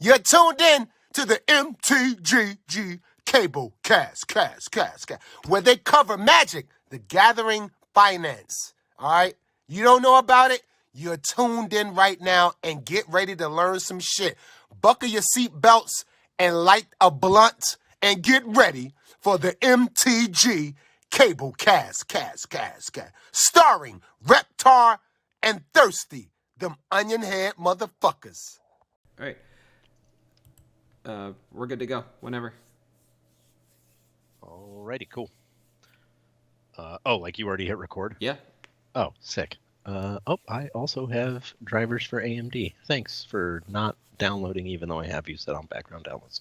You're tuned in to the MtG Cable cast, where they cover Magic, the Gathering finance. All right? You don't know about it? You're tuned in right now and get ready to learn some shit. Buckle your seatbelts and light a blunt and get ready for the MtG Cable cast. Starring Reptar and Thirsty, them onion head motherfuckers. All right. We're good to go whenever. Alrighty, cool. Like you already hit record? Yeah. Oh, sick. I also have drivers for AMD. Thanks for not downloading, even though I have you set on background downloads.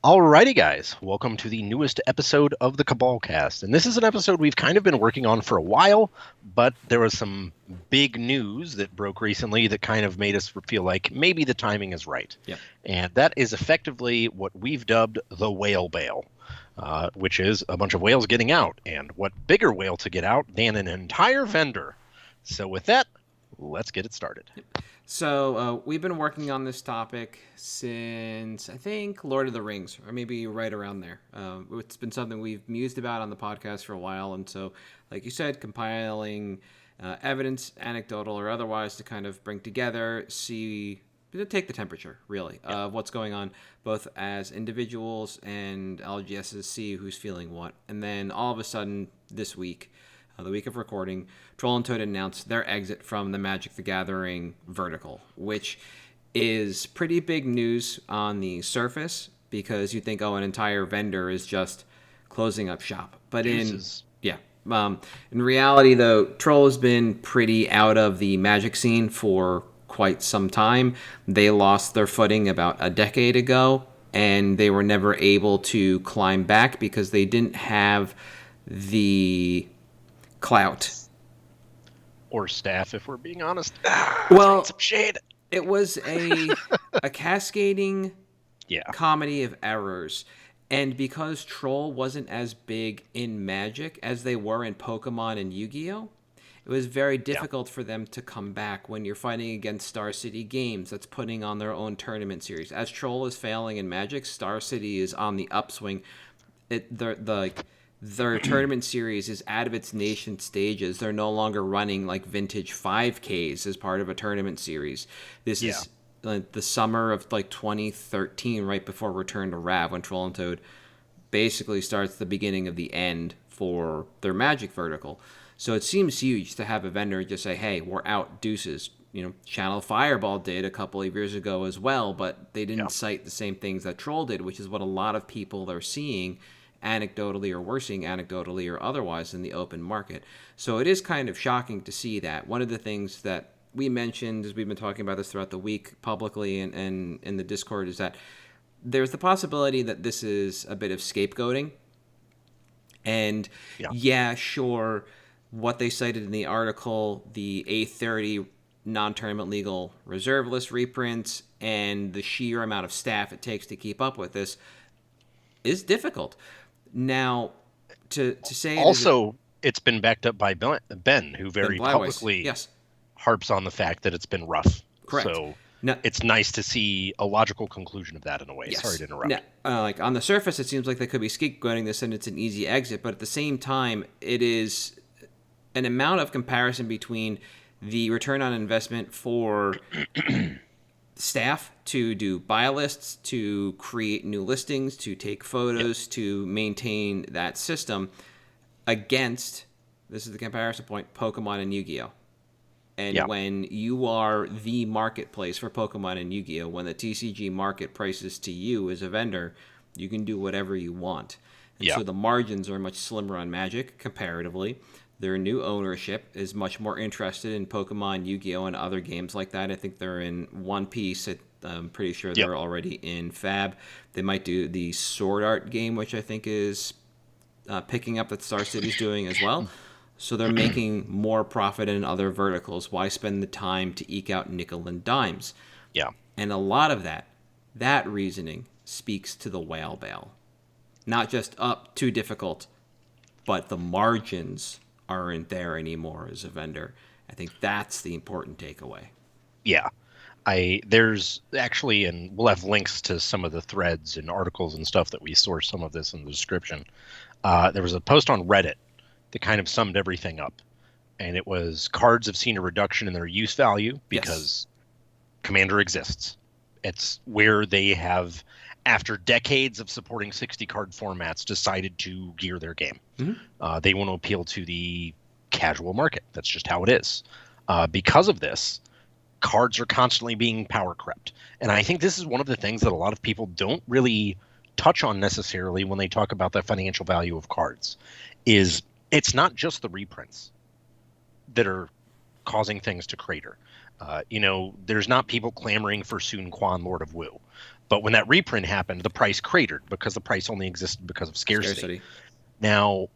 Alrighty, guys. Welcome to the newest episode of the Cabal cast. And this is an episode we've kind of been working on for a while, but there was some big news that broke recently that kind of made us feel like maybe the timing is right. Yeah. And that is effectively what we've dubbed the whale bail, which is a bunch of whales getting out. And what bigger whale to get out than an entire vendor? So with that, let's get it started. So we've been working on this topic since, I think, Lord of the Rings, or maybe right around there. It's been something we've mused about on the podcast for a while. And so, like you said, compiling evidence, anecdotal or otherwise, to kind of bring together, to take the temperature, really, of what's going on, both as individuals and LGSs, see who's feeling what. And then all of a sudden, this week, the week of recording, Troll and Toad announced their exit from the Magic the Gathering vertical, which is pretty big news on the surface because you think, an entire vendor is just closing up shop. But in reality, though, Troll has been pretty out of the Magic scene for quite some time. They lost their footing about a decade ago, and they were never able to climb back because they didn't have the clout or staff, if we're being honest. Well, some shade. It was a cascading comedy of errors, and because Troll wasn't as big in Magic as they were in Pokemon and Yu-Gi-Oh, it was very difficult for them to come back when you're fighting against Star City Games that's putting on their own tournament series. As Troll is failing in Magic, Star City is on the upswing. Their tournament series is out of its nascent stages. They're no longer running like vintage 5Ks as part of a tournament series. This is the summer of 2013, right before Return to Rav, when Troll and Toad basically starts the beginning of the end for their Magic vertical. So it seems huge to have a vendor just say, hey, we're out, deuces. Channel Fireball did a couple of years ago as well, but they didn't cite the same things that Troll did, which is what a lot of people are seeing anecdotally, or we're seeing anecdotally or otherwise in the open market. So it is kind of shocking to see that. One of the things that we mentioned, as we've been talking about this throughout the week publicly and in the Discord, is that there's the possibility that this is a bit of scapegoating. And sure, what they cited in the article, the A30 non-tournament legal reserve list reprints and the sheer amount of staff it takes to keep up with this is difficult. Now, to say also, it's been backed up by Ben, who very publicly harps on the fact that it's been rough. Correct. So it's nice to see a logical conclusion of that in a way. Yes. Sorry to interrupt. Now, on the surface, it seems like they could be scapegoating this and it's an easy exit, but at the same time, it is an amount of comparison between the return on investment for staff to do buy lists, to create new listings, to take photos, to maintain that system against, this is the comparison point, Pokemon and Yu-Gi-Oh. And when you are the marketplace for Pokemon and Yu-Gi-Oh, when the TCG market prices to you as a vendor, you can do whatever you want. And so the margins are much slimmer on Magic comparatively. Their new ownership is much more interested in Pokemon, Yu-Gi-Oh, and other games like that. I think they're in One Piece. I'm pretty sure they're already in Fab. They might do the Sword Art game, which I think is picking up that Star City's doing as well. So they're making more profit in other verticals. Why spend the time to eke out nickel and dimes? Yeah. And a lot of that reasoning speaks to the whale bail. Not just too difficult, but the margins aren't there anymore as a vendor. I think that's the important takeaway. Yeah. There's actually, and we'll have links to some of the threads and articles and stuff that we source some of this in the description. There was a post on Reddit that kind of summed everything up. And it was cards have seen a reduction in their use value because Commander exists. It's where they have, after decades of supporting 60 card formats, decided to gear their game. They want to appeal to the casual market. That's just how it is. Because of this, cards are constantly being power crept. And I think this is one of the things that a lot of people don't really touch on necessarily when they talk about the financial value of cards, is it's not just the reprints that are causing things to crater. There's not people clamoring for Sun Quan, Lord of Wu. But when that reprint happened, the price cratered because the price only existed because of scarcity. Now,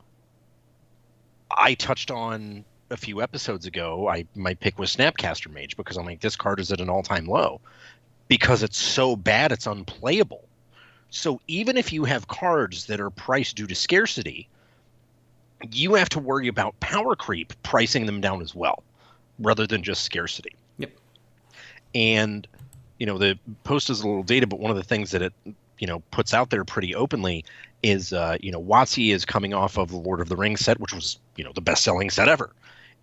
I touched on a few episodes ago, my pick was Snapcaster Mage because I'm like, this card is at an all-time low because it's so bad it's unplayable. So even if you have cards that are priced due to scarcity, you have to worry about power creep pricing them down as well, rather than just scarcity. Yep. And, the post is a little dated, but one of the things that it, puts out there pretty openly is, WotC is coming off of the Lord of the Rings set, which was, the best-selling set ever,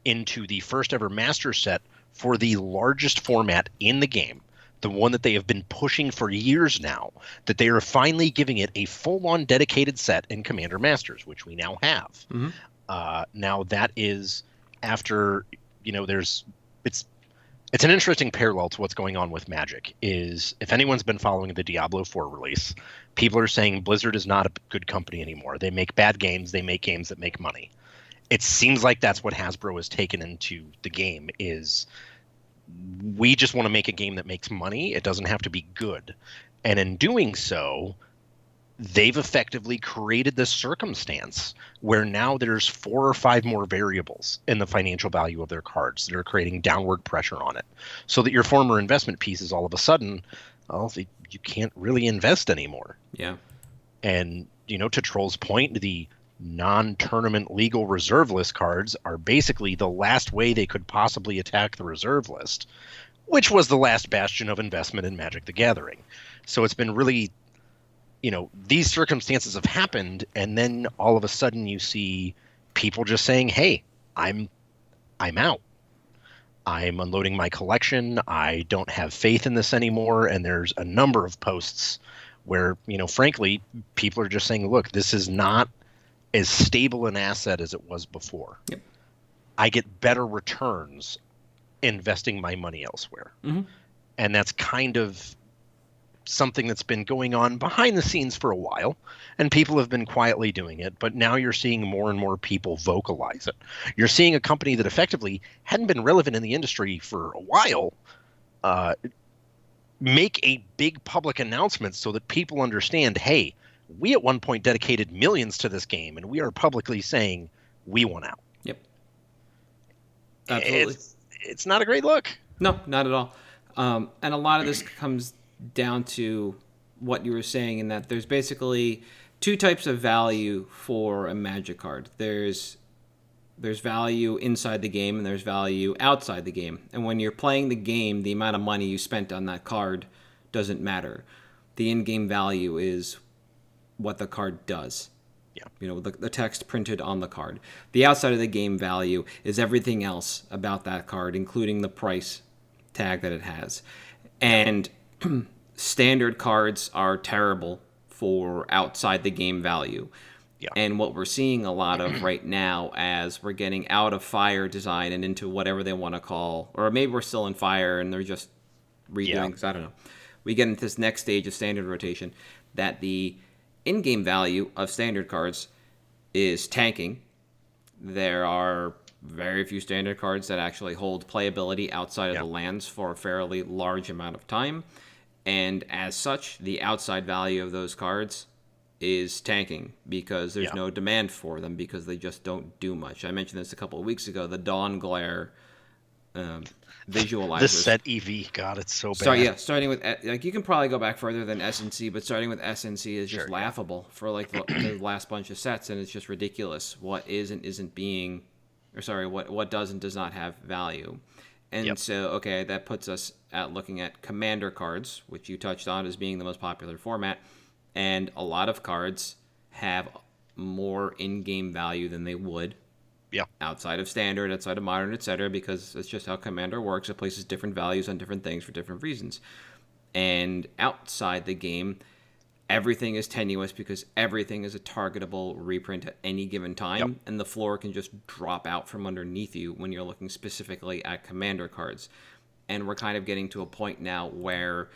into the first ever master set for the largest format in the game, the one that they have been pushing for years now, that they are finally giving it a full-on dedicated set in Commander Masters, which we now have. Now that is after, it's an interesting parallel to what's going on with Magic. Is if anyone's been following the Diablo 4 release, people are saying Blizzard is not a good company anymore. They make bad games. They make games that make money. It seems like that's what Hasbro has taken into the game is we just want to make a game that makes money. It doesn't have to be good. And in doing so, they've effectively created this circumstance where now there's 4 or 5 more variables in the financial value of their cards that are creating downward pressure on it. So that your former investment pieces all of a sudden, you can't really invest anymore. Yeah. And, to Troll's point, the non-tournament legal reserve list cards are basically the last way they could possibly attack the reserve list, which was the last bastion of investment in Magic the Gathering. So it's been really, these circumstances have happened, and then all of a sudden you see people just saying, hey, I'm out. I'm unloading my collection. I don't have faith in this anymore. And there's a number of posts where, frankly, people are just saying, look, this is not as stable an asset as it was before. Yep. I get better returns investing my money elsewhere. And that's kind of something that's been going on behind the scenes for a while, and people have been quietly doing it, but now you're seeing more and more people vocalize it. You're seeing a company that effectively hadn't been relevant in the industry for a while make a big public announcement so that people understand, hey, we at one point dedicated millions to this game, and we are publicly saying we want out. Yep. Absolutely. It's not a great look. No, not at all. And a lot of this comes down to what you were saying in that there's basically 2 types of value for a Magic card. There's value inside the game and there's value outside the game. And when you're playing the game, the amount of money you spent on that card doesn't matter. The in-game value is what the card does. Yeah. The text printed on the card. The outside of the game value is everything else about that card, including the price tag that it has. And standard cards are terrible for outside the game value. Yeah. And what we're seeing a lot of right now as we're getting out of Fire design and into whatever they want to call, or maybe we're still in Fire and they're just redoing, because I don't know. We get into this next stage of standard rotation that the in-game value of standard cards is tanking. There are very few standard cards that actually hold playability outside of the lands for a fairly large amount of time. And as such, the outside value of those cards is tanking because there's no demand for them because they just don't do much. I mentioned this a couple of weeks ago, the Dawn Glare visualizers. This set EV, God, it's so bad. Starting with, you can probably go back further than SNC, but starting with SNC is just laughable for the last bunch of sets, and it's just ridiculous what is and isn't being, what does and does not have value. And so, that puts us at looking at commander cards, which you touched on as being the most popular format, and a lot of cards have more in-game value than they would outside of standard, outside of modern, etc., because it's just how commander works. It places different values on different things for different reasons. And outside the game, everything is tenuous because everything is a targetable reprint at any given time, and the floor can just drop out from underneath you when you're looking specifically at commander cards. And we're kind of getting to a point now where,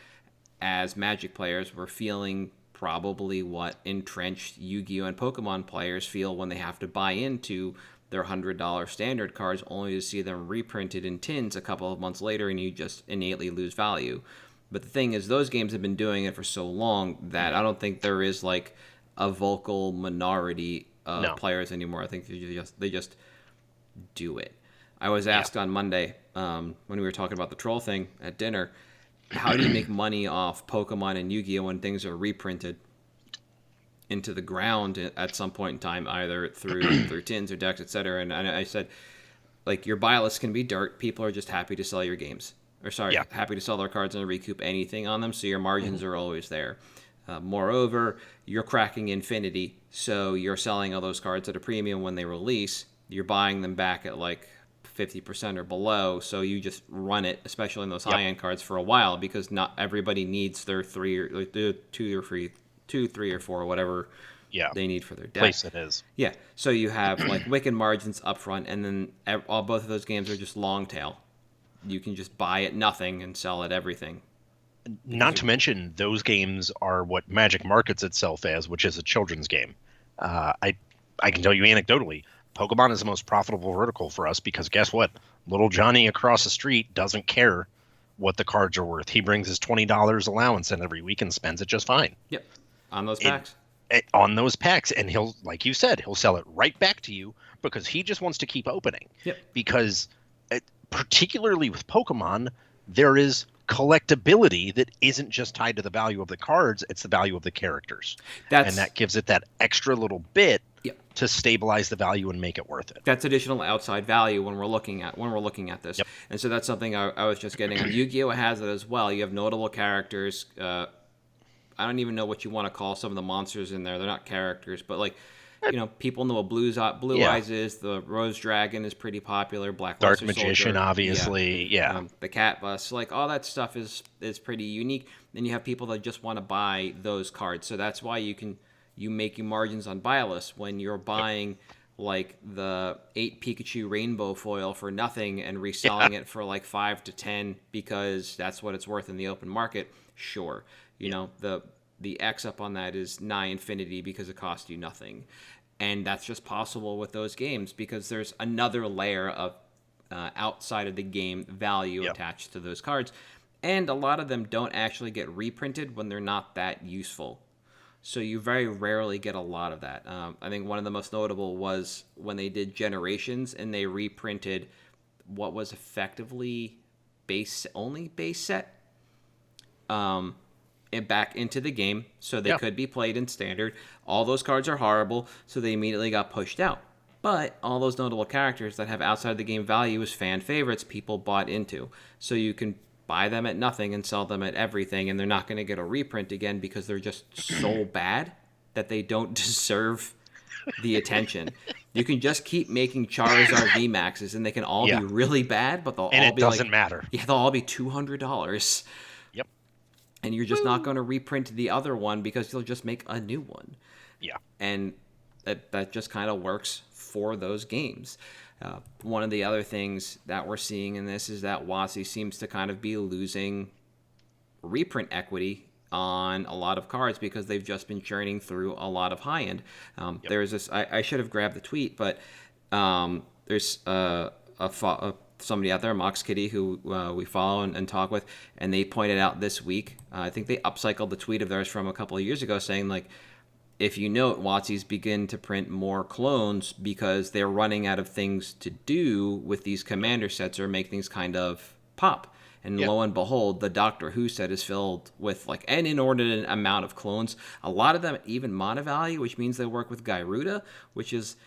as Magic players, we're feeling probably what entrenched Yu-Gi-Oh! And Pokemon players feel when they have to buy into their $100 standard cards only to see them reprinted in tins a couple of months later, and you just innately lose value. But the thing is, those games have been doing it for so long that I don't think there is like a vocal minority of players anymore. I think they just do it. I was asked on Monday when we were talking about the troll thing at dinner, how do you make money off Pokemon and Yu-Gi-Oh! When things are reprinted into the ground at some point in time, either through tins or decks, etc.? And I said, like, your buy list can be dirt. People are just happy to sell your games. Happy to sell their cards and recoup anything on them, so your margins are always there. Moreover, you're cracking Infinity, so you're selling all those cards at a premium when they release. You're buying them back at like 50% or below, so you just run it, especially in those high-end cards, for a while, because not everybody needs their 3 or 2, 3, or 4, whatever they need for their deck. Place it is. Yeah, so you have like wicked margins up front, and then both of those games are just long tail. You can just buy at nothing and sell at everything. Not to mention, those games are what Magic markets itself as, which is a children's game. I can tell you anecdotally, Pokemon is the most profitable vertical for us because guess what? Little Johnny across the street doesn't care what the cards are worth. He brings his $20 allowance in every week and spends it just fine. Yep, on those packs. On those packs, and he'll, like you said, he'll sell it right back to you because he just wants to keep opening. Yep. Because particularly with Pokemon, there is collectability that isn't just tied to the value of the cards, it's the value of the characters. And that gives it that extra little bit to stabilize the value and make it worth it. That's additional outside value when we're looking at this. And so that's something I was just getting on. Yu-Gi-Oh! Has it as well. You have notable characters. I don't even know what you want to call some of the monsters in there. They're not characters, but like, you know, people know what Blue Eyes is. The Rose Dragon is pretty popular. Dark Magician, obviously. The Cat Bus, like all that stuff is pretty unique. Then you have people that just want to buy those cards. So that's why you make your margins on buy lists when you're buying like the 8 Pikachu rainbow foil for nothing and reselling it for like 5 to 10 because that's what it's worth in the open market. Sure, you know, the X up on that is nigh infinity because it cost you nothing. And that's just possible with those games because there's another layer of outside of the game value attached to those cards. And a lot of them don't actually get reprinted when they're not that useful. So you very rarely get a lot of that. I think one of the most notable was when they did Generations and they reprinted what was effectively base set. Back into the game so they could be played in standard. All those cards are horrible, so they immediately got pushed out. But all those notable characters that have outside the game value as fan favorites, people bought into. So you can buy them at nothing and sell them at everything, and they're not going to get a reprint again because they're just so bad that they don't deserve the attention. You can just keep making Charizard VMAXs, and they can all be really bad, but they'll all be doesn't matter. Yeah, they'll all be $200. And you're just not going to reprint the other one because you'll just make a new one. Yeah. And that just kind of works for those games. One of the other things that we're seeing in this is that WotC seems to kind of be losing reprint equity on a lot of cards because they've just been churning through a lot of high-end. There's this, I should have grabbed the tweet, but there's somebody out there, Mox Kitty, who we follow and talk with, and they pointed out this week, I think they upcycled the tweet of theirs from a couple of years ago saying, like, if you note, WotC's begin to print more clones because they're running out of things to do with these commander sets or make things kind of pop. And lo and behold, the Doctor Who set is filled with like an inordinate amount of clones. A lot of them even mono value, which means they work with Gyruda, which is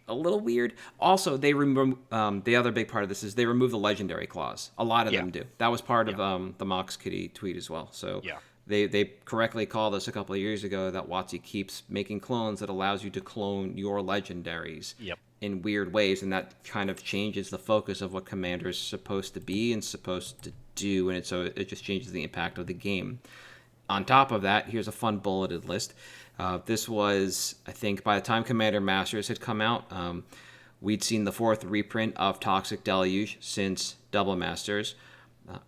a little weird. Also, they remove the other big part of this is they remove the legendary clause. A lot of them do. That was part of the Mox Kitty tweet as well. So they correctly called us a couple of years ago that WotC keeps making clones that allows you to clone your legendaries in weird ways, and that kind of changes the focus of what Commander is supposed to be and supposed to do, and so it just changes the impact of the game. On top of that, here's a fun bulleted list. This was, I think, by the time Commander Masters had come out, we'd seen the 4th reprint of Toxic Deluge since Double Masters.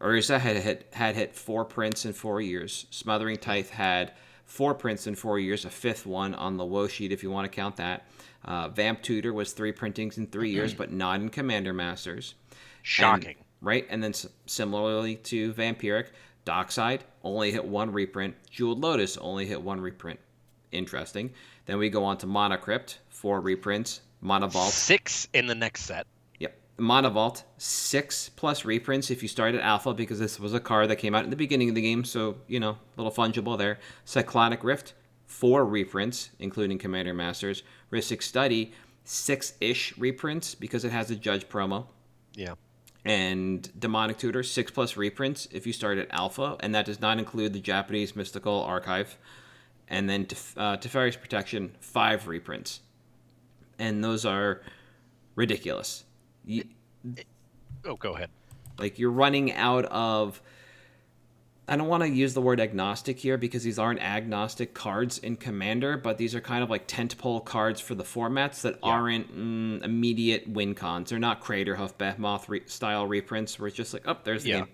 Urza had hit 4 prints in 4 years. Smothering Tithe had 4 prints in 4 years, a 5th one on the woe sheet if you want to count that. Vamp Tutor was 3 printings in 3 years, but not in Commander Masters. Shocking. And then similarly to Vampiric, Dockside only hit 1 reprint. Jeweled Lotus only hit 1 reprint. Interesting. Then we go on to Monocrypt, 4 reprints. Monovault. 6 in the next set. Yep. Monovault, 6 plus reprints if you start at Alpha, because this was a card that came out in the beginning of the game, so, a little fungible there. Cyclonic Rift, 4 reprints, including Commander Masters. Rhystic Study, 6-ish reprints, because it has a Judge promo. Yeah. And Demonic Tutor, 6 plus reprints if you start at Alpha, and that does not include the Japanese Mystical Archive. And then Teferi's Protection, 5 reprints. And those are ridiculous. Go ahead. Like, you're running out of... I don't want to use the word agnostic here because these aren't agnostic cards in Commander, but these are kind of like tentpole cards for the formats that aren't immediate win cons. They're not Craterhoof, Behemoth style reprints where it's just like, oh, there's the game.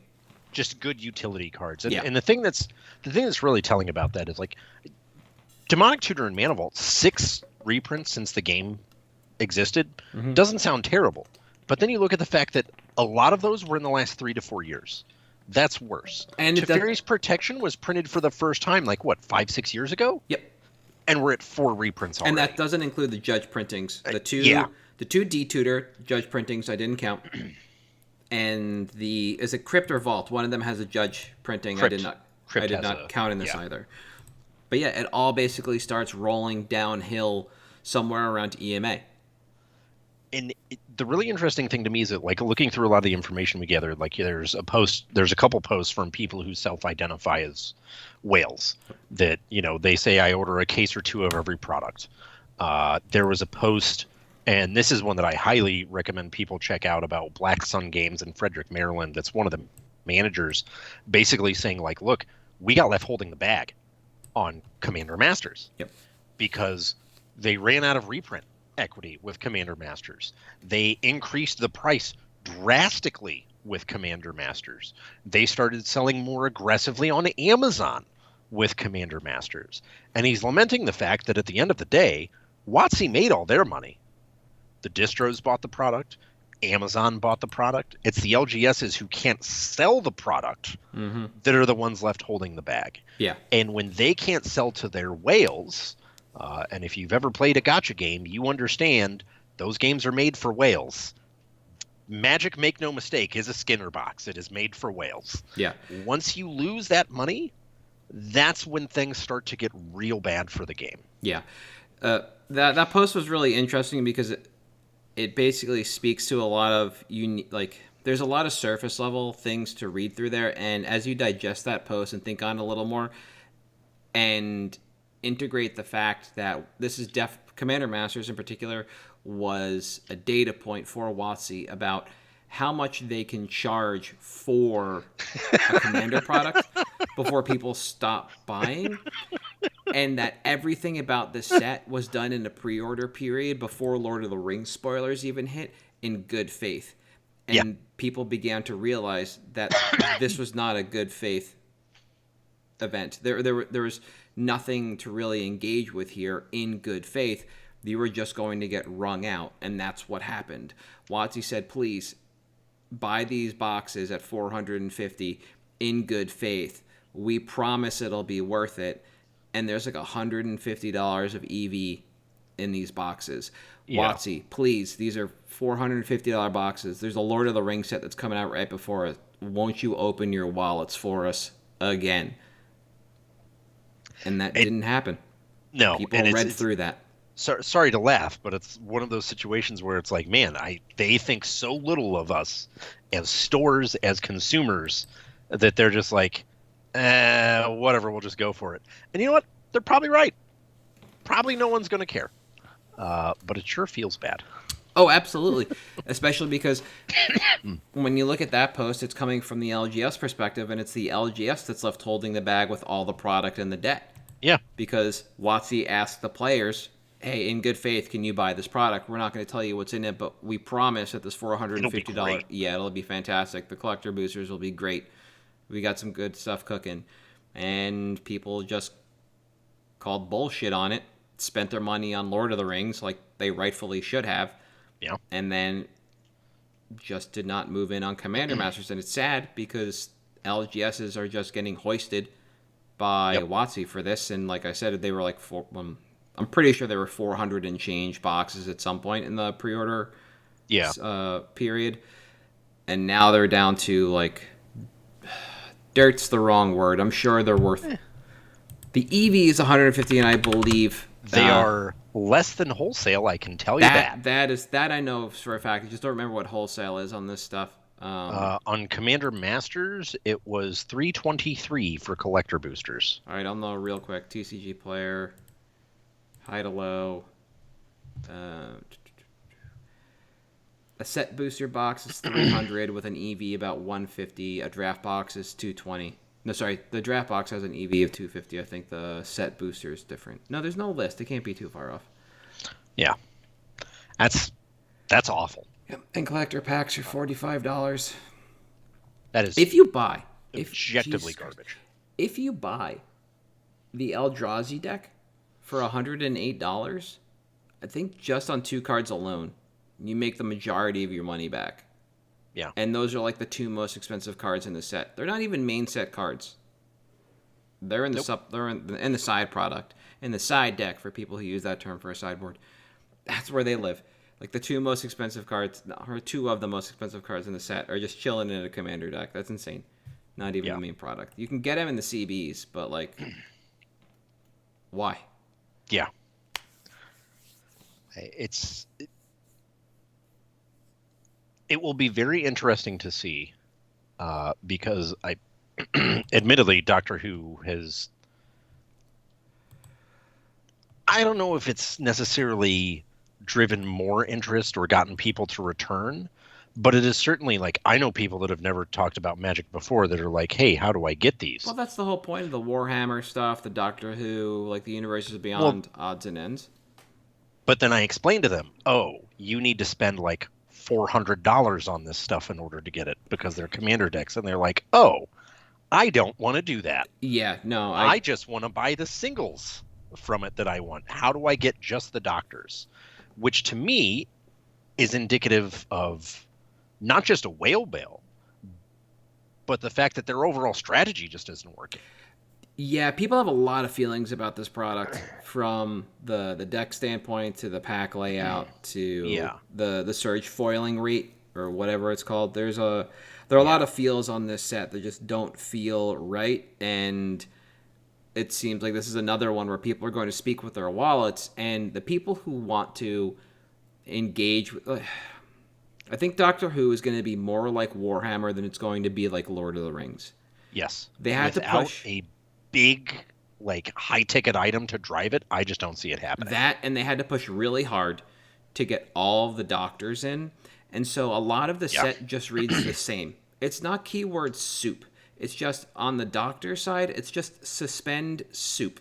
Just good utility cards. And the thing that's really telling about that is like Demonic Tutor and Mana Vault, 6 reprints since the game existed, doesn't sound terrible. But then you look at the fact that a lot of those were in the last 3 to 4 years. That's worse. And Teferi's Protection was printed for the first time, 5-6 years ago? Yep. And we're at 4 reprints already. And that doesn't include the Judge printings. The two D-Tutor Judge printings I didn't count. And is it Crypt or Vault? One of them has a Judge printing. Crypt. I did not count in this either. But yeah, it all basically starts rolling downhill somewhere around EMA. And the really interesting thing to me is that, looking through a lot of the information we gathered, there's a couple posts from people who self-identify as whales that, they say I order a case or 2 of every product. There was a post, and this is one that I highly recommend people check out, about Black Sun Games in Frederick, Maryland. That's one of the managers basically saying, look, we got left holding the bag on Commander Masters. Yep. Because they ran out of reprint equity with Commander Masters. They increased the price drastically with Commander Masters. They started selling more aggressively on Amazon with Commander Masters. And he's lamenting the fact that at the end of the day, WotC made all their money. The distros bought the product. Amazon bought the product. It's the LGSs who can't sell the product that are the ones left holding the bag. Yeah. And when they can't sell to their whales... and if you've ever played a gacha game, you understand those games are made for whales. Magic, make no mistake, is a Skinner box. It is made for whales. Yeah. Once you lose that money, that's when things start to get real bad for the game. Yeah. That post was really interesting because it basically speaks to a lot of there's a lot of surface level things to read through there, and as you digest that post and think on it a little more and integrate the fact that this is Commander Masters in particular was a data point for WotC about how much they can charge for a Commander product before people stop buying, and that everything about the set was done in a pre-order period before Lord of the Rings spoilers even hit in good faith. And people began to realize that this was not a good faith event. There was nothing to really engage with here in good faith. You were just going to get wrung out, and that's what happened. WotC said, please buy these boxes at $450 in good faith. We promise it'll be worth it. And there's $150 of EV in these boxes. WotC, please, these are $450 boxes. There's a Lord of the Rings set that's coming out right before us. Won't you open your wallets for us again? And that didn't happen. No. People read through that. sorry to laugh, but it's one of those situations where it's like, man, they think so little of us as stores, as consumers, that they're just like, whatever, we'll just go for it. And you know what? They're probably right. Probably no one's going to care. But it sure feels bad. Oh, absolutely. Especially because when you look at that post, it's coming from the LGS perspective, and it's the LGS that's left holding the bag with all the product and the debt. Yeah. Because WotC asked the players, hey, in good faith, can you buy this product? We're not going to tell you what's in it, but we promise that this $450, it'll be fantastic. The collector boosters will be great. We got some good stuff cooking. And people just called bullshit on it, spent their money on Lord of the Rings like they rightfully should have. Yeah. And then just did not move in on Commander Masters. And it's sad because LGSs are just getting hoisted by WotC for this. And like I said, they were like I'm pretty sure there were 400 and change boxes at some point in the pre-order period. And now they're down to like, dirt's the wrong word. I'm sure they're worth. The EV is 150, and I believe they are less than wholesale. I can tell you that. That I know for a fact. I just don't remember what wholesale is on this stuff. On Commander Masters, it was $323 for collector boosters. All right, I'll know real quick. TCG player, high to low. A set booster box is 300 with an EV about 150. A draft box is 220. No, sorry, the draft box has an EV of 250. I think the set booster is different. No, there's no list. It can't be too far off. Yeah, that's awful. Yep. And collector packs are $45. That is if you buy objectively garbage. If you buy the Eldrazi deck for $108, I think just on 2 cards alone, you make the majority of your money back. Yeah. And those are like the 2 most expensive cards in the set. They're not even main set cards. They're in the they're in the side product, in the side deck for people who use that term for a sideboard. That's where they live. Like the 2 most expensive cards, or 2 of the most expensive cards in the set, are just chilling in a commander deck. That's insane. Not even the main product. You can get them in the CBs, but like, why? Yeah. It will be very interesting to see, because admittedly, Doctor Who has, I don't know if it's necessarily driven more interest or gotten people to return, but it is certainly like, I know people that have never talked about Magic before that are like, hey, how do I get these? Well, that's the whole point of the Warhammer stuff, the Doctor Who, like the Universes Beyond odds and ends. But then I explained to them, oh, you need to spend like $400 on this stuff in order to get it because they're commander decks. And they're like, oh, I don't want to do that. Yeah, no. I just want to buy the singles from it that I want. How do I get just the Doctors? Which to me is indicative of not just a whale bale, but the fact that their overall strategy just isn't working. Yeah, people have a lot of feelings about this product, from the deck standpoint to the pack layout to the surge foiling rate or whatever it's called. There are a lot of feels on this set that just don't feel right, and it seems like this is another one where people are going to speak with their wallets, and the people who want to engage with, I think Doctor Who is going to be more like Warhammer than it's going to be like Lord of the Rings. Yes. They had to push a big, like, high-ticket item to drive it. I just don't see it happening. That, and they had to push really hard to get all of the Doctors in. And so a lot of the set just reads the same. It's not keyword soup. It's just, on the Doctor side, it's just suspend soup.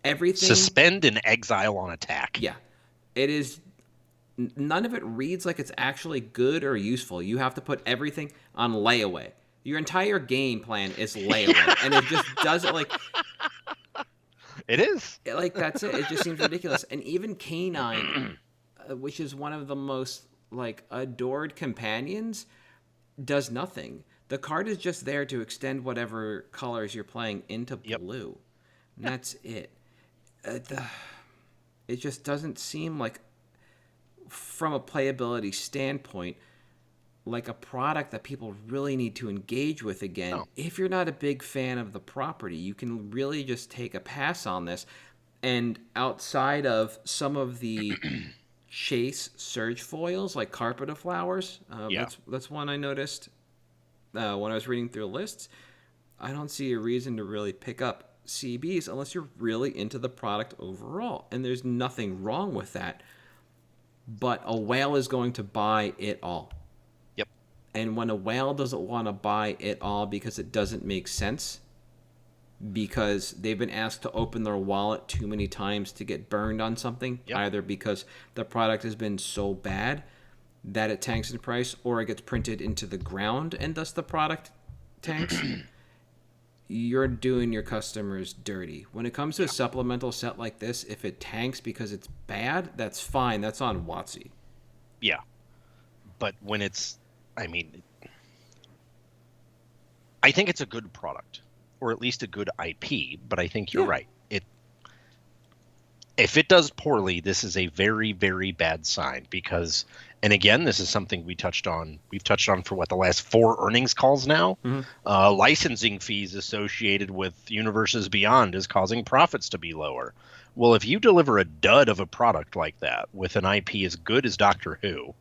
Everything. Suspend and exile on attack. Yeah. It is. None of it reads like it's actually good or useful. You have to put everything on layaway. Your entire game plan is layaway, and it just doesn't, like... It is. Like, that's it. It just seems ridiculous. And even K9, which is one of the most, like, adored companions, does nothing. The card is just there to extend whatever colors you're playing into blue. And that's it. It just doesn't seem like, from a playability standpoint, like a product that people really need to engage with again. No. If you're not a big fan of the property, you can really just take a pass on this. And outside of some of the chase surge foils like Carpet of Flowers, that's one I noticed when I was reading through the lists. I don't see a reason to really pick up CBs unless you're really into the product overall. And there's nothing wrong with that. But a whale is going to buy it all. Yep. And when a whale doesn't want to buy it all because it doesn't make sense, because they've been asked to open their wallet too many times to get burned on something, either because the product has been so bad that it tanks in price, or it gets printed into the ground and thus the product tanks, you're doing your customers dirty. When it comes to a supplemental set like this, if it tanks because it's bad, that's fine. That's on WotC. Yeah. But when it's, I think it's a good product, or at least a good IP, but I think you're right. If it does poorly, this is a very, very bad sign because, and again, this is something we've touched on for the last 4 earnings calls now. Licensing fees associated with Universes Beyond is causing profits to be lower. Well, if you deliver a dud of a product like that with an IP as good as Doctor Who,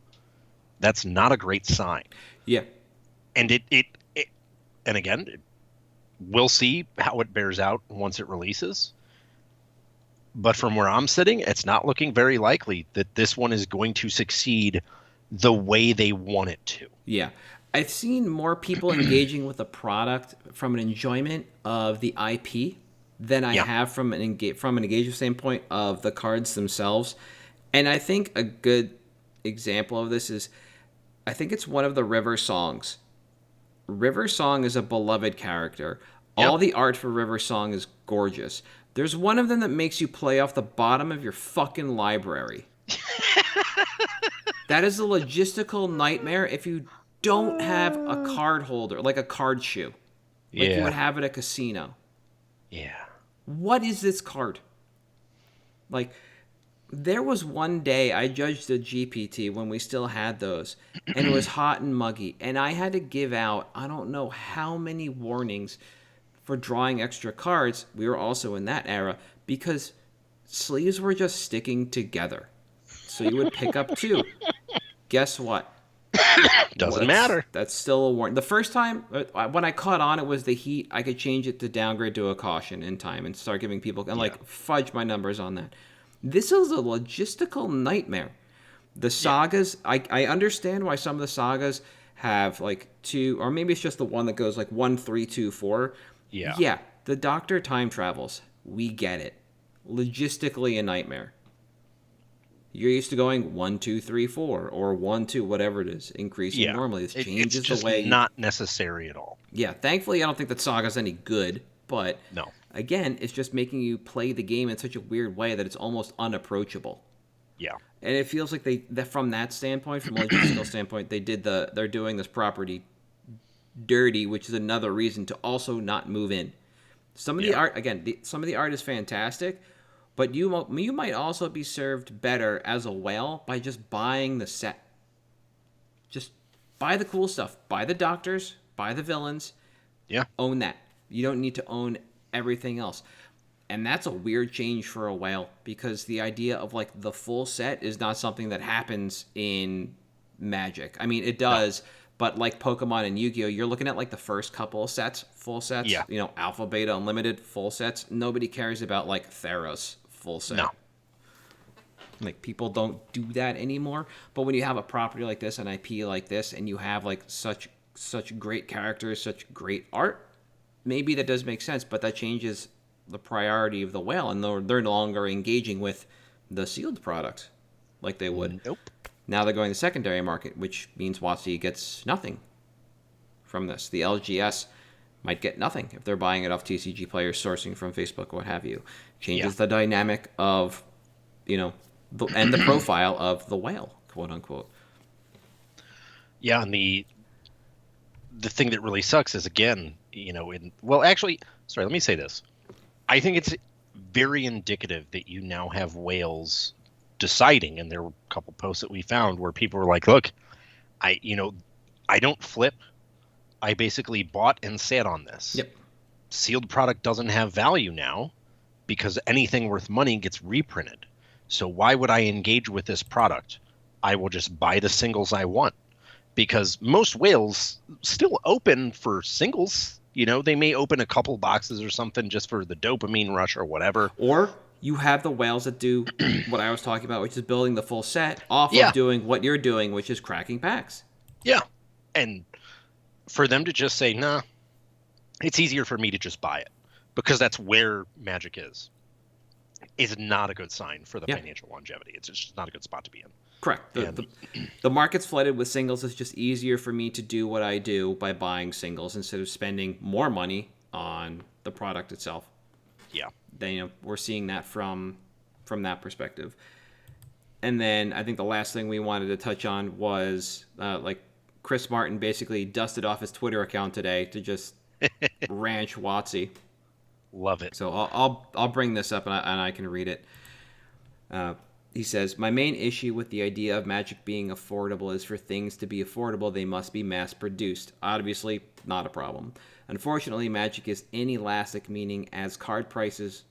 that's not a great sign. Yeah. And and again, we'll see how it bears out once it releases. But from where I'm sitting, it's not looking very likely that this one is going to succeed the way they want it to. Yeah. I've seen more people engaging with the product from an enjoyment of the IP than I have from an engagement standpoint of the cards themselves. And I think a good example of this is, I think it's one of the River songs. River Song is a beloved character. All the art for River Song is gorgeous. There's one of them that makes you play off the bottom of your fucking library. That is a logistical nightmare if you don't have a card holder, like a card shoe. Like you would have at a casino. Yeah. What is this card? Like, there was one day I judged a GPT when we still had those, and it was hot and muggy, and I had to give out, I don't know how many warnings for drawing extra cards. We were also in that era because sleeves were just sticking together. So you would pick up 2. Guess what? Doesn't matter. That's still a warning. The first time, when I caught on, it was the heat. I could change it to downgrade to a caution in time and start giving people, and fudge my numbers on that. This is a logistical nightmare. The sagas, I understand why some of the sagas have like 2, or maybe it's just the one that goes like 1, 3, 2, 4. Yeah, the Doctor time travels. We get it. Logistically a nightmare. You're used to going 1, 2, 3, 4, or 1, 2, whatever it is, increasing normally. This changes it's just the way. Not necessary at all. Yeah, thankfully I don't think that Saga's any good, but no. Again, it's just making you play the game in such a weird way that it's almost unapproachable. Yeah. And it feels like that from that standpoint, from a logistical standpoint, they're doing this property dirty, which is another reason to also not move in. Some of the art, again, some of the art is fantastic, but you might also be served better as a whale by just buying the set. Just buy the cool stuff. Buy the doctors. Buy the villains. Yeah. Own that. You don't need to own everything else. And that's a weird change for a whale, because the idea of like the full set is not something that happens in Magic. I mean, it does, but like Pokemon and Yu-Gi-Oh, you're looking at like the first couple of sets, full sets, Alpha, Beta, Unlimited, full sets. Nobody cares about like Theros full set. No. Like, people don't do that anymore. But when you have a property like this, an IP like this, and you have like such great characters, such great art, maybe that does make sense, but that changes the priority of the whale, and they're no longer engaging with the sealed product like they would. Nope. Now they're going to the secondary market, which means WotC gets nothing from this. The LGS might get nothing if they're buying it off TCG players, sourcing from Facebook, what have you. Changes the dynamic of, and the profile of the whale, quote unquote. Yeah, and the thing that really sucks is, again, let me say this. I think it's very indicative that you now have whales deciding, and there were a couple posts that we found where people were like, look, I don't flip. I basically bought and sat on this. Yep. Sealed product doesn't have value now because anything worth money gets reprinted. So why would I engage with this product? I will just buy the singles I want, because most whales still open for singles. You know, they may open a couple boxes or something just for the dopamine rush or whatever. Or you have the whales that do what I was talking about, which is building the full set off Yeah. of doing what you're doing, which is cracking packs. Yeah. And for them to just say, nah, it's easier for me to just buy it because that's where Magic is not a good sign for the financial longevity. It's just not a good spot to be in. Correct. The market's flooded with singles. It's just easier for me to do what I do by buying singles instead of spending more money on the product itself. Yeah. Then, we're seeing that from that perspective. And then I think the last thing we wanted to touch on was like Chris Martin basically dusted off his Twitter account today to just ranch WotC. Love it. So I'll bring this up and I can read it. He says, my main issue with the idea of Magic being affordable is for things to be affordable, they must be mass-produced. Obviously, not a problem. Unfortunately, Magic is inelastic, meaning as card prices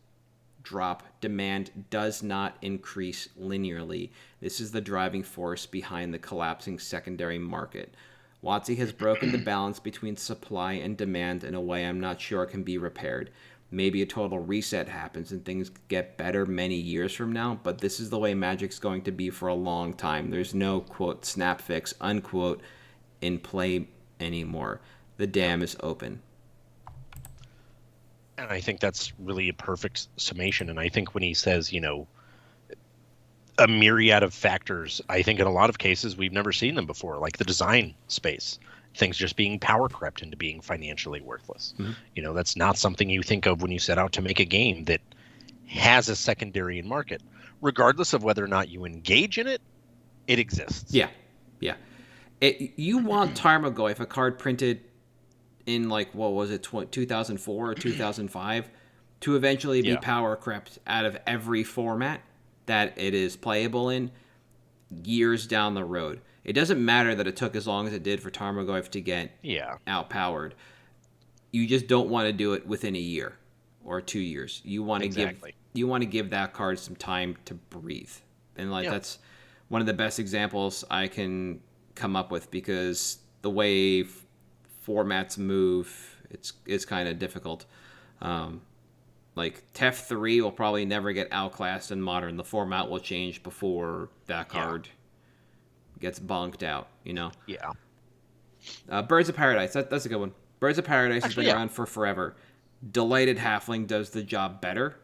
drop, demand does not increase linearly. This is the driving force behind the collapsing secondary market. WotC has broken the balance between supply and demand in a way I'm not sure can be repaired. Maybe a total reset happens and things get better many years from now, but this is the way Magic's going to be for a long time. There's no, quote, snap fix, unquote, in play anymore. The dam is open. And I think that's really a perfect summation. And I think when he says, a myriad of factors, I think in a lot of cases we've never seen them before, like the design space. Things just being power crept into being financially worthless. Mm-hmm. That's not something you think of when you set out to make a game that has a secondary market. Regardless of whether or not you engage in it, it exists. Yeah. You want Tarmogoyf, a card printed in 2004 or 2005, to eventually be power crept out of every format that it is playable in years down the road. It doesn't matter that it took as long as it did for Tarmogoyf to get outpowered. You just don't want to do it within a year or 2 years. You want to give that card some time to breathe. And that's one of the best examples I can come up with, because the way formats move, it's kind of difficult. Tef 3 will probably never get outclassed in Modern. The format will change before that card gets bonked out, Yeah. Birds of Paradise, that's a good one. Birds of Paradise has been around for forever. Delighted Halfling does the job better.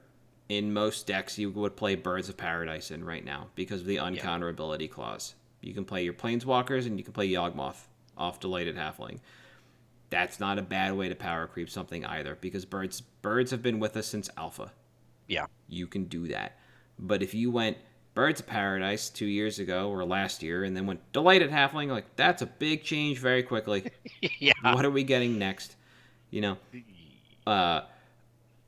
In most decks, you would play Birds of Paradise in right now because of the uncounterability clause. You can play your Planeswalkers and you can play Yawgmoth off Delighted Halfling. That's not a bad way to power creep something either, because birds have been with us since Alpha. Yeah. You can do that. But if you went Birds of Paradise 2 years ago or last year and then went Delighted Halfling, that's a big change very quickly. Yeah. What are we getting next? Orcish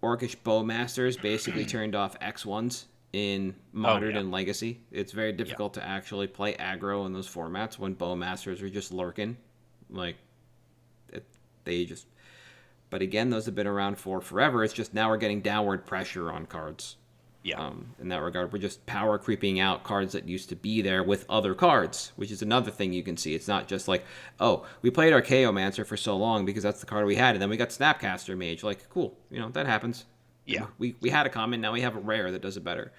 Bowmasters basically turned off X1s in Modern and Legacy. It's very difficult to actually play aggro in those formats when Bowmasters are just lurking. But again, those have been around for forever. It's just now we're getting downward pressure on cards. Yeah. In that regard, we're just power creeping out cards that used to be there with other cards, which is another thing you can see. It's not just we played Archaeomancer for so long because that's the card we had, and then we got Snapcaster Mage. Cool, that happens. Yeah. We had a common, now we have a rare that does it better.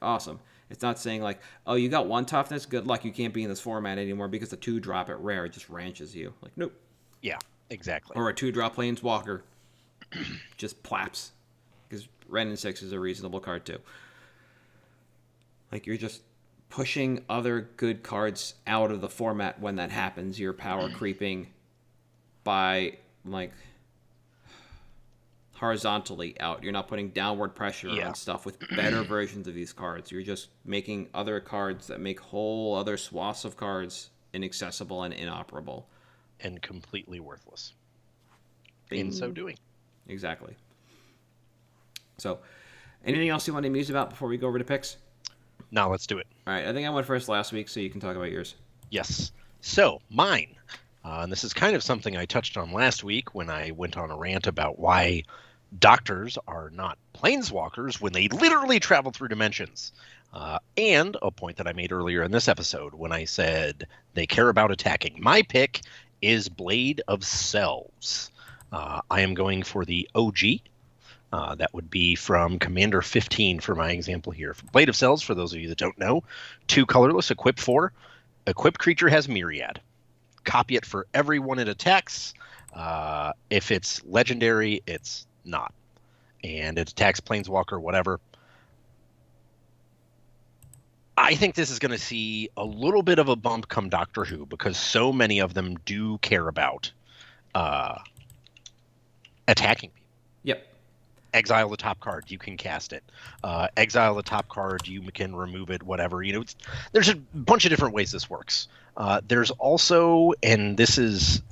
Awesome. It's not saying you got 1 toughness, good luck, you can't be in this format anymore because the 2-drop at rare just ranches you. Nope. Yeah, exactly. Or a 2-drop Planeswalker just plaps. Because Ren and 6 is a reasonable card too. You're just pushing other good cards out of the format when that happens. You're power creeping by horizontally out. You're not putting downward pressure on stuff with better versions of these cards. You're just making other cards that make whole other swaths of cards inaccessible and inoperable. And completely worthless. In so doing. Exactly. So, anything else you want to muse about before we go over to picks? No, let's do it. All right, I think I went first last week, so you can talk about yours. Yes. So, mine. And this is kind of something I touched on last week when I went on a rant about why Doctors are not planeswalkers when they literally travel through dimensions. And a point that I made earlier in this episode when I said they care about attacking. My pick is Blade of Selves. I am going for the OG. That would be from Commander 15 for my example here. Blade of Selves, for those of you that don't know, 2 colorless, equip 4. Equipped creature has Myriad. Copy it for everyone it attacks. If it's legendary, it's not. And it attacks Planeswalker, whatever. I think this is going to see a little bit of a bump come Doctor Who because so many of them do care about attacking people. Yep. Exile the top card, you can cast it. Exile the top card, you can remove it, whatever. There's a bunch of different ways this works. There's also, and this is,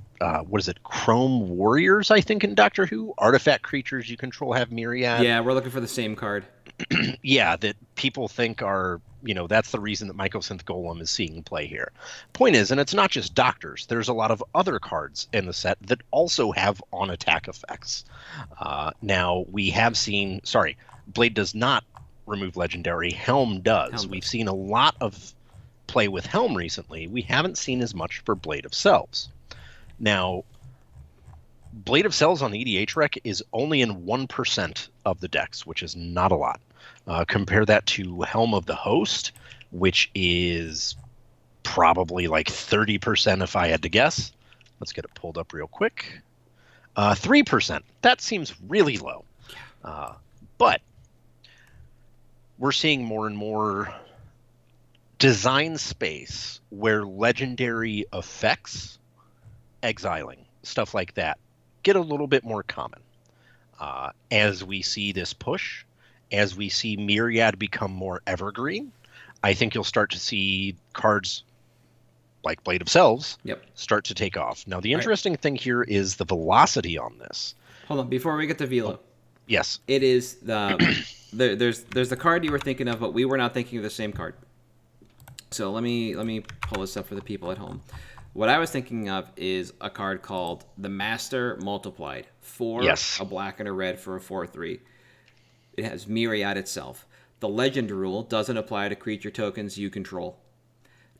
Chrome Warriors, I think, in Doctor Who. Artifact creatures you control have Myriad. Yeah, we're looking for the same card. Yeah, that people think are, that's the reason that Mycosynth Golem is seeing play here. Point is, and it's not just Doctors, there's a lot of other cards in the set that also have on-attack effects. Now, we have seen, Blade does not remove Legendary, Helm does. We've seen a lot of play with Helm recently. We haven't seen as much for Blade of Selves. Now, Blade of Selves on the EDH rec is only in 1% of the decks, which is not a lot. Compare that to Helm of the Host, which is probably like 30% if I had to guess. Let's get it pulled up real quick. 3%. That seems really low. But we're seeing more and more design space where legendary effects, exiling, stuff like that, get a little bit more common. As we see this push, as we see Myriad become more evergreen, I think you'll start to see cards like Blade of Selves start to take off. Now, the interesting thing here is the velocity on this. Hold on, before we get to Velo. Yes. It is the there's the card you were thinking of, but we were not thinking of the same card. So let me pull this up for the people at home. What I was thinking of is a card called the Master Multiplied. 4, a black and a red for a 4/3. It has Myriad itself. The Legend rule doesn't apply to creature tokens you control.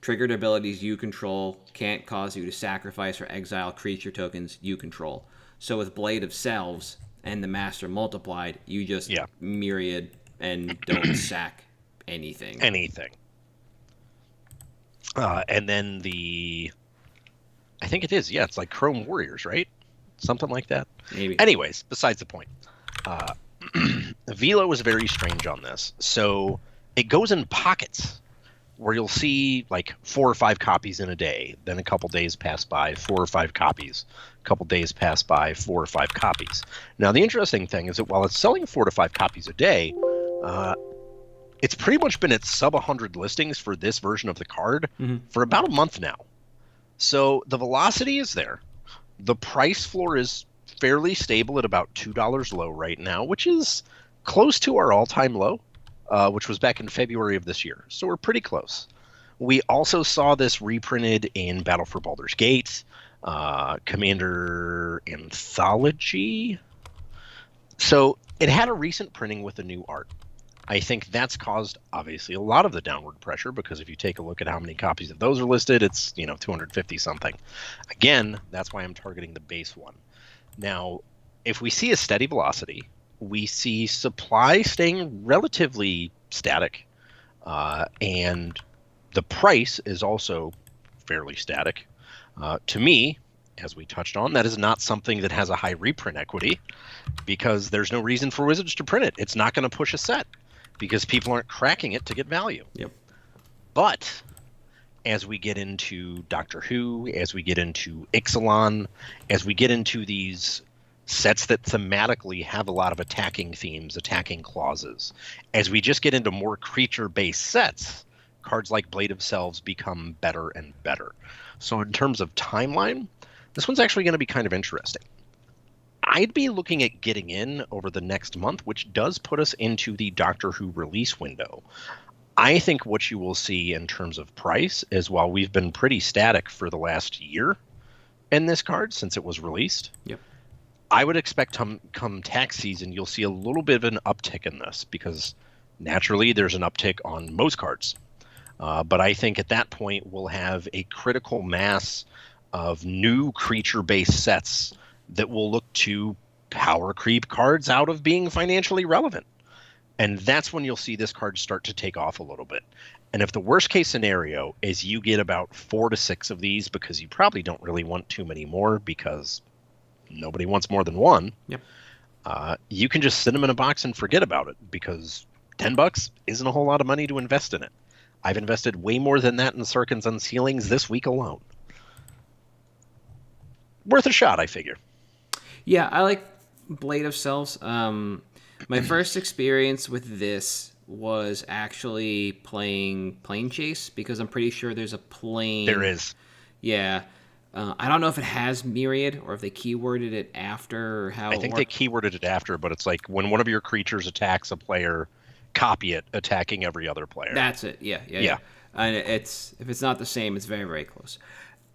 Triggered abilities you control can't cause you to sacrifice or exile creature tokens you control. So with Blade of Selves and the Master Multiplied, you just Myriad and don't sack anything. And then I think it is, it's like Chrome Warriors, right? Something like that. Maybe. Anyways, besides the point. Velo is very strange on this. So it goes in pockets where you'll see like 4 or 5 copies in a day. Then a couple days pass by, 4 or 5 copies. A couple days pass by, 4 or 5 copies. Now, the interesting thing is that while it's selling 4 to 5 copies a day, it's pretty much been at sub 100 listings for this version of the card for about a month now. So the velocity is there. The price floor is fairly stable at about $2 low right now, which is close to our all-time low, which was back in February of this year. So we're pretty close. We also saw this reprinted in Battle for Baldur's Gate, Commander Anthology. So it had a recent printing with the new art. I think that's caused, obviously, a lot of the downward pressure, because if you take a look at how many copies of those are listed, it's 250 something. Again, that's why I'm targeting the base one. Now, if we see a steady velocity, we see supply staying relatively static, and the price is also fairly static. To me, as we touched on, that is not something that has a high reprint equity, because there's no reason for Wizards to print it. It's not going to push a set, because people aren't cracking it to get value. Yep. But as we get into Doctor Who, as we get into Ixalan, as we get into these sets that thematically have a lot of attacking themes, attacking clauses, as we just get into more creature-based sets, cards like Blade of Selves become better and better. So in terms of timeline, this one's actually going to be kind of interesting. I'd be looking at getting in over the next month, which does put us into the Doctor Who release window. I think what you will see in terms of price is, while we've been pretty static for the last year in this card since it was released, I would expect come tax season, you'll see a little bit of an uptick in this because naturally there's an uptick on most cards. But I think at that point we'll have a critical mass of new creature-based sets that will look to power creep cards out of being financially relevant. And that's when you'll see this card start to take off a little bit. And if the worst case scenario is you get about 4 to 6 of these because you probably don't really want too many more because nobody wants more than one, Yep. You can just sit them in a box and forget about it because $10 isn't a whole lot of money to invest in it. I've invested way more than that in Sarkhan's Unsealings this week alone. Worth a shot, I figure. Yeah, I like Blade of Cells. My first experience with this was actually playing Plane Chase because I'm pretty sure there's a plane. There is. Yeah. I don't know if it has Myriad or if they keyworded it after or how I think they keyworded it after, but it's like when one of your creatures attacks a player, copy it attacking every other player. That's it. Yeah. And if it's not the same, it's very, very close.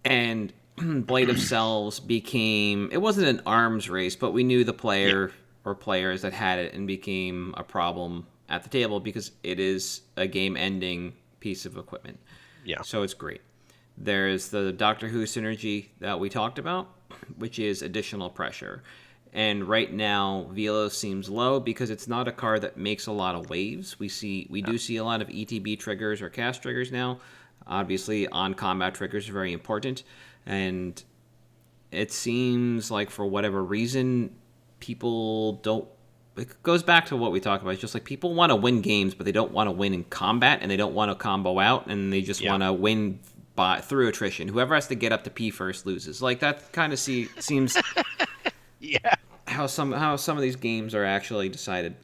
And Blade of Cells became, it wasn't an arms race, but we knew the player or players that had it and became a problem at the table because it is a game-ending piece of equipment. Yeah. So it's great. There's the Doctor Who synergy that we talked about, which is additional pressure. And right now, Velo seems low because it's not a card that makes a lot of waves. We do see a lot of ETB triggers or cast triggers now. Obviously, on-combat triggers are very important. And it seems like for whatever reason, people don't... It goes back to what we talked about. It's just like people want to win games, but they don't want to win in combat, and they don't want to combo out, and they just want to win through attrition. Whoever has to get up to P first loses. Like that kind of seems how some of these games are actually decided.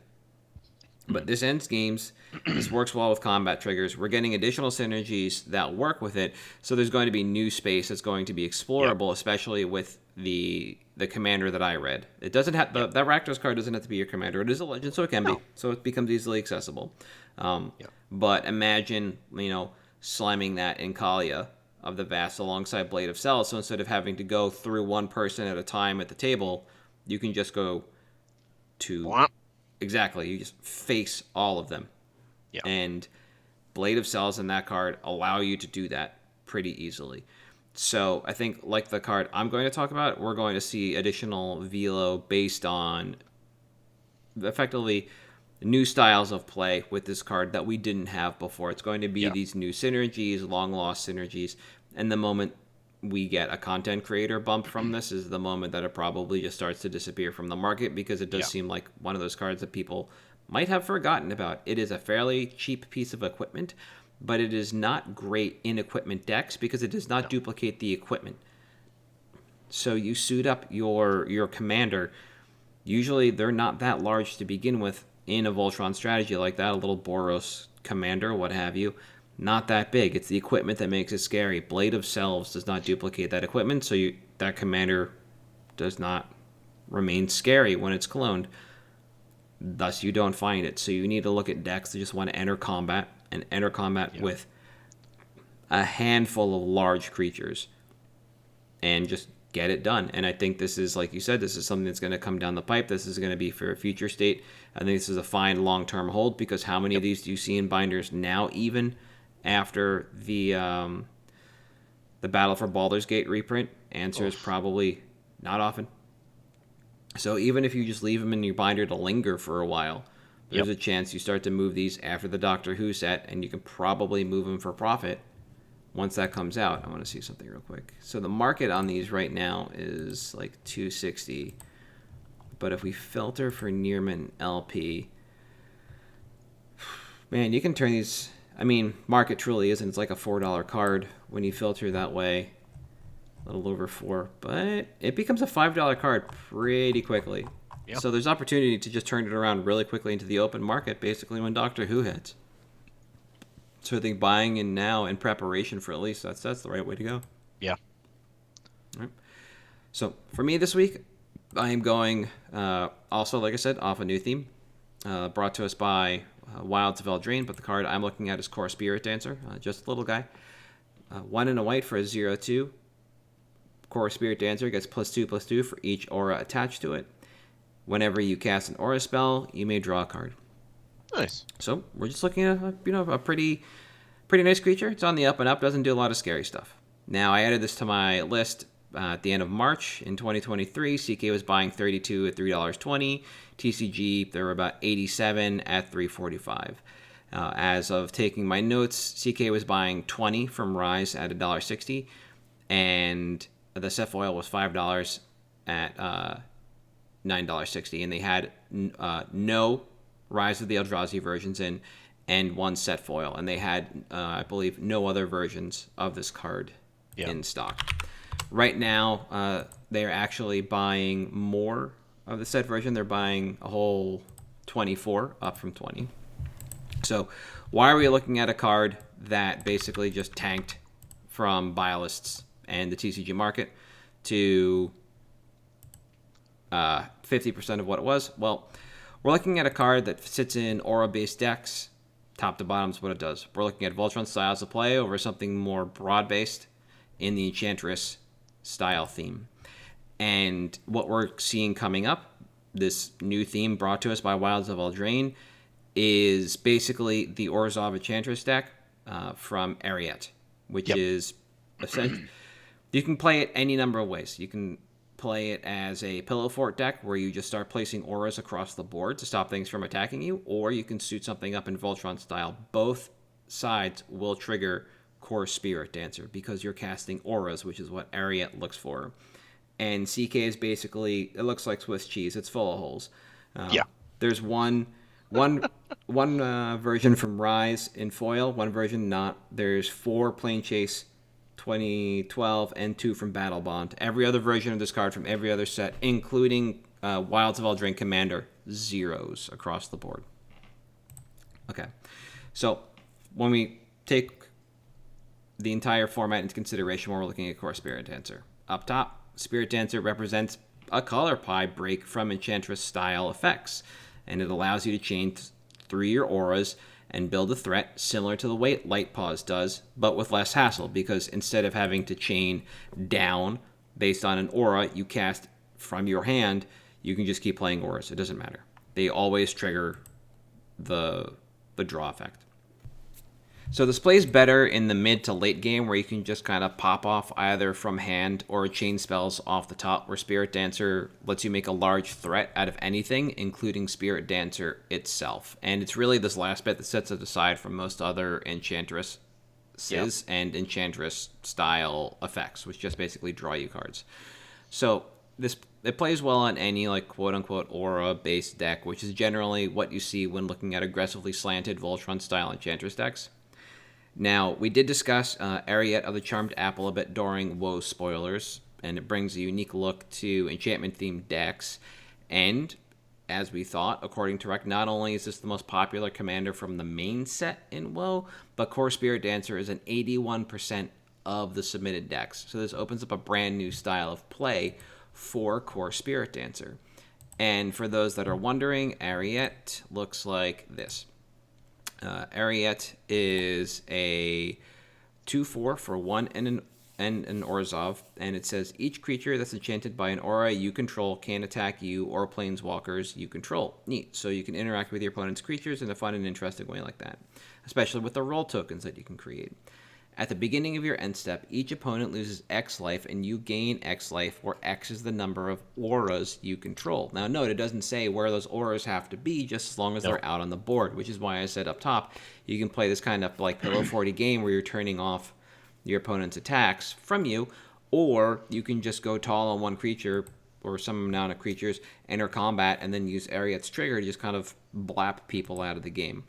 But this ends games. This works well with combat triggers. We're getting additional synergies that work with it. So there's going to be new space that's going to be explorable, especially with the commander that I read. It doesn't have that Rakdos card doesn't have to be your commander. It is a legend, so it can be. So it becomes easily accessible. But imagine, slamming that in Kalia of the Vast alongside Blade of Cells. So instead of having to go through one person at a time at the table, you can just go to... Exactly. You just face all of them. Yeah. And Blade of Cells and that card allow you to do that pretty easily. So I think, like the card I'm going to talk about, we're going to see additional velo based on effectively new styles of play with this card that we didn't have before. It's going to be these new synergies, long-lost synergies, and the moment we get a content creator bump from this is the moment that it probably just starts to disappear from the market because it does seem like one of those cards that people might have forgotten about. It is a fairly cheap piece of equipment, but it is not great in equipment decks because it does not duplicate the equipment. So you suit up your commander. Usually they're not that large to begin with in a Voltron strategy like that, a little Boros commander, what have you. Not that big. It's the equipment that makes it scary. Blade of Cells does not duplicate that equipment, so that commander does not remain scary when it's cloned. Thus, you don't find it. So you need to look at decks that just want to enter combat with a handful of large creatures and just get it done. And I think this is, like you said, this is something that's going to come down the pipe. This is going to be for a future state. I think this is a fine long-term hold because how many of these do you see in binders now, even after the Battle for Baldur's Gate reprint? Answer is probably not often. So even if you just leave them in your binder to linger for a while, there's a chance you start to move these after the Doctor Who set, and you can probably move them for profit once that comes out. I want to see something real quick. So the market on these right now is like $260. But if we filter for Nearman LP, man, you can turn these... I mean, market truly isn't. It's like a $4 card when you filter that way. A little over $4. But it becomes a $5 card pretty quickly. Yep. So there's opportunity to just turn it around really quickly into the open market, basically when Doctor Who hits. So I think buying in now in preparation for at least that's the right way to go. Yeah. All right. So for me this week, I am going also, like I said, off a new theme. Brought to us by Wilds of Eldraine, but the card I'm looking at is Core Spirit Dancer, just a little guy. 1 and a white for a 0/2. Core Spirit Dancer gets +2/+2 for each aura attached to it. Whenever you cast an aura spell, you may draw a card. Nice. So we're just looking at a pretty nice creature. It's on the up and up. Doesn't do a lot of scary stuff. Now I added this to my list at the end of March in 2023. CK was buying 32 at $3.20. TCG they were about 87 at $3.45. As of taking my notes, CK was buying 20 from Rise at $1.60, and the set foil was $5 at $9.60, and they had no Rise of the Eldrazi versions in, and one set foil, and they had, I believe, no other versions of this card in stock. Right now, they're actually buying more of the set version. They're buying a whole 24, up from 20. So why are we looking at a card that basically just tanked from Biolists and the TCG market to 50% of what it was? Well, we're looking at a card that sits in aura-based decks. Top to bottom is what it does. We're looking at Voltron styles of play over something more broad-based in the Enchantress style theme. And what we're seeing coming up, this new theme brought to us by Wilds of Eldraine, is basically the Orzhov Enchantress deck from Ariete, which is essentially, you can play it any number of ways. You can play it as a Pillow Fort deck where you just start placing auras across the board to stop things from attacking you, or you can suit something up in Voltron style. Both sides will trigger Core Spirit Dancer because you're casting auras, which is what Ariete looks for. And CK is basically, it looks like Swiss cheese. It's full of holes. There's one version from Rise in foil, one version not. There's 4 Plane Chase 2012 and 2 from Battle Bond. Every other version of this card from every other set, including Wilds of Eldraine Commander, 0s across the board. Okay, so when we take the entire format into consideration, we're looking at Core Spirit Dancer. Up top, Spirit Dancer represents a color pie break from Enchantress style effects, and it allows you to chain through your auras and build a threat similar to the way Light Paws does, but with less hassle, because instead of having to chain down based on an aura you cast from your hand, you can just keep playing auras. It doesn't matter. They always trigger the draw effect. So this plays better in the mid to late game where you can just kind of pop off either from hand or chain spells off the top, where Spirit Dancer lets you make a large threat out of anything, including Spirit Dancer itself. And it's really this last bit that sets it aside from most other Enchantress and Enchantress style effects, which just basically draw you cards. So it plays well on any like quote unquote aura based deck, which is generally what you see when looking at aggressively slanted Voltron style Enchantress decks. Now, we did discuss Ariete of the Charmed Apple a bit during WoW spoilers, and it brings a unique look to enchantment-themed decks. And, as we thought, according to Rec, not only is this the most popular commander from the main set in WoW, but Core Spirit Dancer is an 81% of the submitted decks. So this opens up a brand new style of play for Core Spirit Dancer. And for those that are wondering, Ariete looks like this. Ariete is a 2/4 for 1 and an Orzhov, and it says each creature that's enchanted by an aura you control can attack you or planeswalkers you control. Neat. So you can interact with your opponent's creatures in a fun and interesting way like that, especially with the role tokens that you can create. At the beginning of your end step, each opponent loses X life and you gain X life, where X is the number of auras you control. Now note, it doesn't say where those auras have to be, just as long as they're out on the board, which is why I said up top, you can play this kind of like Pillow 40 game where you're turning off your opponent's attacks from you, or you can just go tall on one creature or some amount of creatures, enter combat, and then use Ariete's trigger to just kind of blap people out of the game.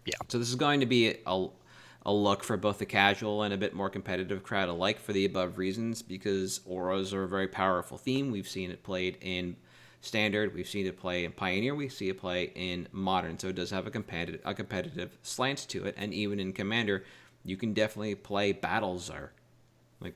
Yeah. So this is going to be a look for both the casual and a bit more competitive crowd alike for the above reasons, because auras are a very powerful theme. We've seen it played in Standard, we've seen it play in Pioneer, we see it play in Modern, so it does have a competitive slant to it, and even in Commander, you can definitely play Battlezar. Like,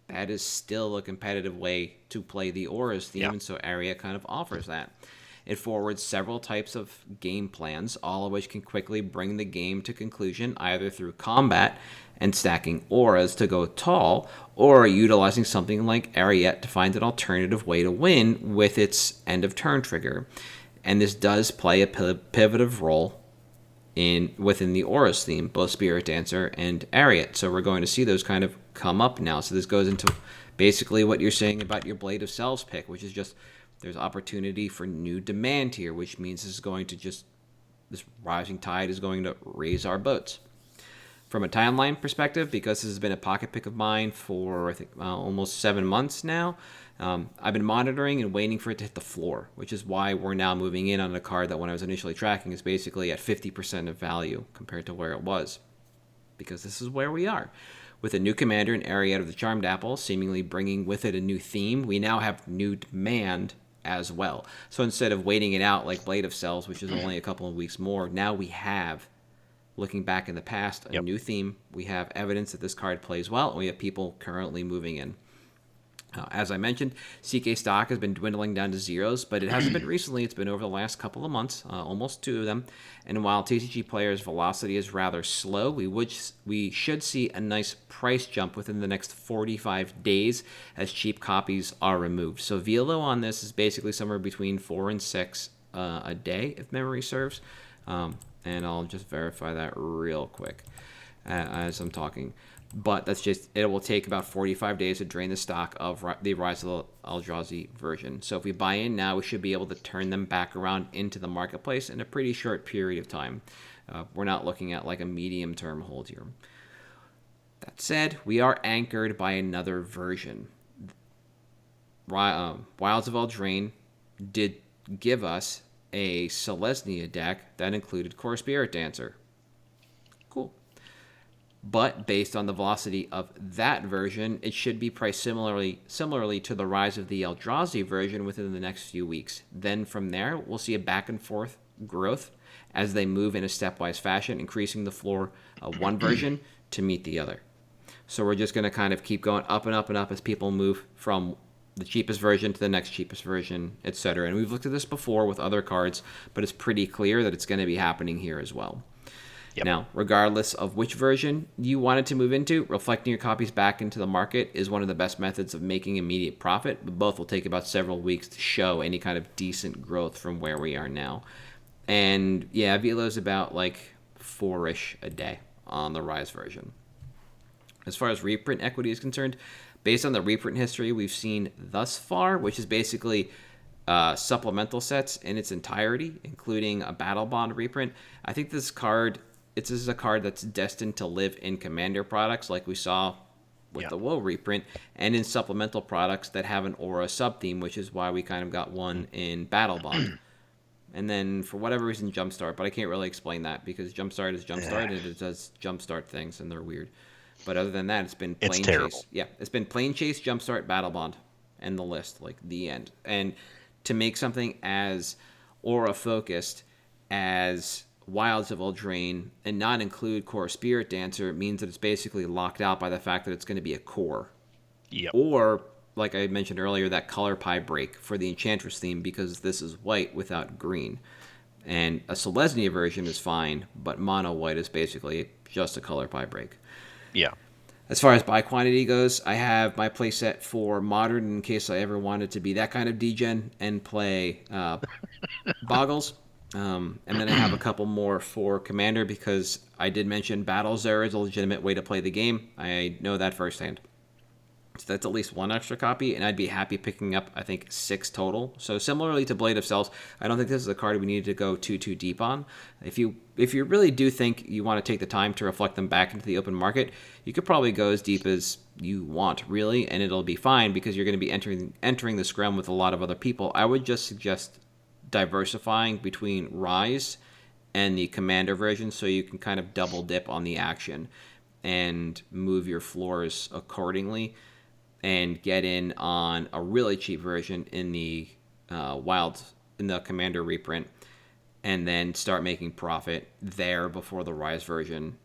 that is still a competitive way to play the auras theme, and so Ariete kind of offers that. It forwards several types of game plans, all of which can quickly bring the game to conclusion either through combat and stacking auras to go tall, or utilizing something like Ariete to find an alternative way to win with its end of turn trigger. And this does play a pivotal role within the Auras theme, both Spirit Dancer and Ariete. So we're going to see those kind of come up now. So this goes into basically what you're saying about your Blade of Selves pick, which is just there's opportunity for new demand here, which means this rising tide is going to raise our boats. From a timeline perspective, because this has been a pocket pick of mine for I think almost 7 months now, I've been monitoring and waiting for it to hit the floor, which is why we're now moving in on a card that when I was initially tracking is basically at 50% of value compared to where it was, because this is where we are. With a new commander in Ariete of the Charmed Apple, seemingly bringing with it a new theme, we now have new demand as well. So instead of waiting it out like Blade of Cells, which is only a couple of weeks more, now we have, looking back in the past, a new theme. We have evidence that this card plays well, and we have people currently moving in. As I mentioned, CK stock has been dwindling down to zeros, but it hasn't been recently. It's been over the last couple of months, almost 2 of them. And while TCG players' velocity is rather slow, we should see a nice price jump within the next 45 days as cheap copies are removed. So VLO on this is basically somewhere between 4 and 6 a day, if memory serves. And I'll just verify that real quick as I'm talking. But it will take about 45 days to drain the stock of the Rise of the Eldrazi version. So if we buy in now, we should be able to turn them back around into the marketplace in a pretty short period of time. We're not looking at like a medium-term hold here. That said, we are anchored by another version. Wilds of Eldraine did give us a Selesnya deck that included Core Spirit Dancer. Cool. But based on the velocity of that version, it should be priced similarly to the Rise of the Eldrazi version within the next few weeks. Then from there, we'll see a back and forth growth as they move in a stepwise fashion, increasing the floor of one version to meet the other. So we're just going to kind of keep going up and up and up as people move from the cheapest version to the next cheapest version, etc. And we've looked at this before with other cards, but it's pretty clear that it's going to be happening here as well. Yep. Now, regardless of which version you wanted to move into, reflecting your copies back into the market is one of the best methods of making immediate profit, but both will take about several weeks to show any kind of decent growth from where we are now. And yeah, Velo's about like 4-ish a day on the Rise version. As far as reprint equity is concerned, based on the reprint history we've seen thus far, which is basically supplemental sets in its entirety, including a Battle Bond reprint, I think this is a card that's destined to live in Commander products like we saw with the WoW reprint, and in supplemental products that have an Aura sub-theme, which is why we kind of got one in Battle Bond. And then, for whatever reason, Jumpstart, but I can't really explain that, because Jumpstart is Jumpstart, and it does Jumpstart things, and they're weird. But other than that, it's been Plane Chase. Yeah, it's been Plane Chase, Jumpstart, Battle Bond, and the list, like the end. And to make something as Aura-focused as Wilds of Eldraine and not include Core Spirit Dancer means that it's basically locked out by the fact that it's going to be a core. Yep. Or, like I mentioned earlier, that color pie break for the Enchantress theme, because this is white without green. And a Selesnya version is fine, but mono white is basically just a color pie break. Yeah. As far as buy quantity goes, I have my playset for Modern in case I ever wanted to be that kind of degen and play Boggles. And then I have a couple more for Commander, because I did mention Battle Zer is a legitimate way to play the game. I know that firsthand. So that's at least one extra copy, and I'd be happy picking up, I think, 6 total. So similarly to Blade of Cells, I don't think this is a card we need to go too deep on. If you really do think you want to take the time to reflect them back into the open market, you could probably go as deep as you want, really, and it'll be fine, because you're going to be entering the scrum with a lot of other people. I would just suggest diversifying between Rise and the Commander version, so you can kind of double dip on the action and move your floors accordingly, and get in on a really cheap version in the in the Commander reprint, and then start making profit there before the Rise version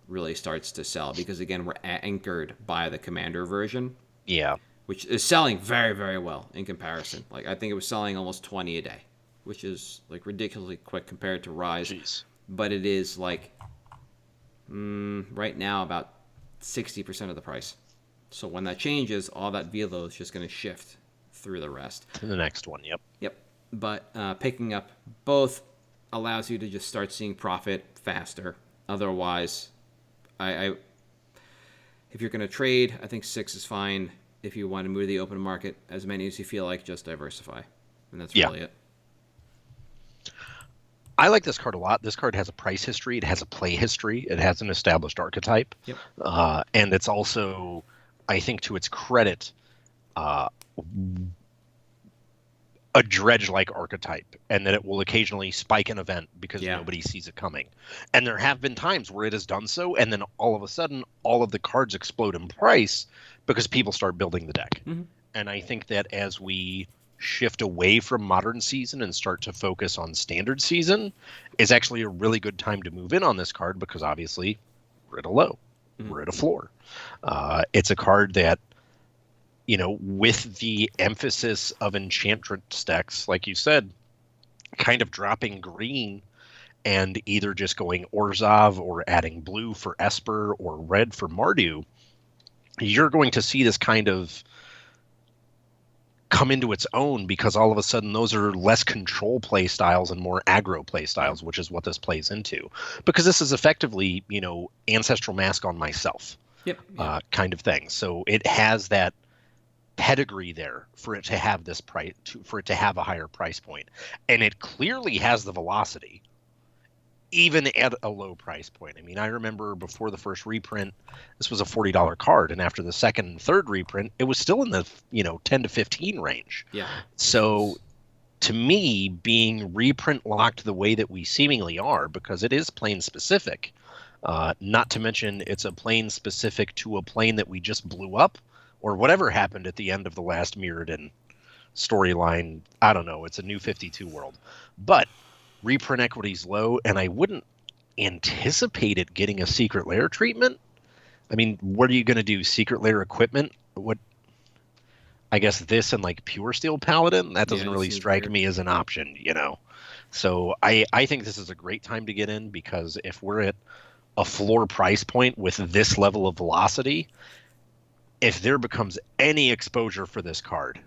really starts to sell, because again, we're anchored by the Commander version. Yeah. Which is selling very, very well in comparison. Like, I think it was selling almost 20 a day. which is like ridiculously quick compared to Rise. Jeez. But it is like right now about 60% of the price. So when that changes, all that velo is just going to shift through the rest. To the next one, yep. Yep. But picking up both allows you to just start seeing profit faster. Otherwise, if you're going to trade, I think 6 is fine. If you want to move to the open market, as many as you feel like, just diversify. And that's really it. I like this card a lot. This card has a price history. It has a play history. It has an established archetype. Yep. And it's also, I think, to its credit, a dredge-like archetype, and that it will occasionally spike an event because nobody sees it coming. And there have been times where it has done so, and then all of a sudden, all of the cards explode in price because people start building the deck. Mm-hmm. And I think that as we shift away from modern season and start to focus on standard season, is actually a really good time to move in on this card because obviously we're at a low. Mm-hmm. We're at a floor. It's a card that, you know, with the emphasis of Enchantress decks, like you said, kind of dropping green and either just going Orzhov or adding blue for Esper or red for Mardu, you're going to see this kind of come into its own because all of a sudden those are less control play styles and more aggro play styles, which is what this plays into. Because this is effectively, you know, Ancestral Mask on myself kind of thing. So it has that pedigree there for it to have this price, for it to have a higher price point. And it clearly has the velocity, even at a low price point. I mean, I remember before the first reprint, this was a $40 card, and after the second and third reprint, it was still in the 10 to 15 range. Yeah. So to me, being reprint locked the way that we seemingly are, because it is plane specific, not to mention it's a plane specific to a plane that we just blew up, or whatever happened at the end of the last Mirrodin storyline. I don't know. It's a new 52 world, but reprint equity's low, and I wouldn't anticipate it getting a secret lair treatment. I mean, what are you going to do? Secret lair equipment? What? I guess this and like Pure Steel Paladin? That doesn't really strike me as an option, you know? So I think this is a great time to get in, because if we're at a floor price point with this level of velocity, if there becomes any exposure for this card,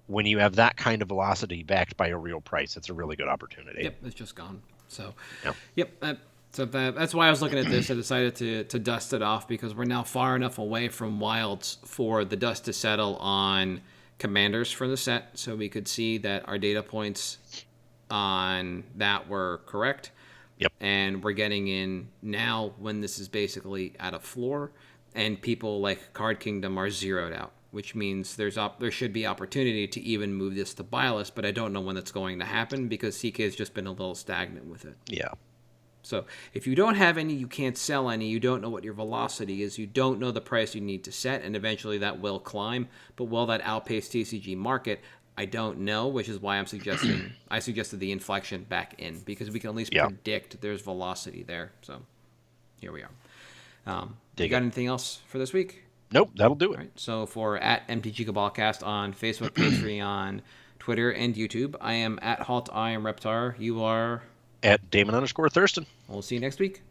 when you have that kind of velocity backed by a real price, it's a really good opportunity. Yep, it's just gone. So, that's why I was looking at this. I decided to dust it off because we're now far enough away from Wilds for the dust to settle on commanders for the set, so we could see that our data points on that were correct. Yep. And we're getting in now when this is basically at a floor, and people like Card Kingdom are zeroed out, which means there should be opportunity to even move this to buy list, but I don't know when that's going to happen because CK has just been a little stagnant with it. Yeah. So if you don't have any, you can't sell any, you don't know what your velocity is, you don't know the price you need to set, and eventually that will climb. But will that outpace TCG market? I don't know, which is why I suggested the inflection back in, because we can at least predict there's velocity there. So here we are. You got anything else for this week? Nope, that'll do it. All right, so for at MtG Cabalcast on Facebook, Patreon, Twitter, and YouTube, I am at Halt, I am Reptar. You are at Damon_Thurston. We'll see you next week.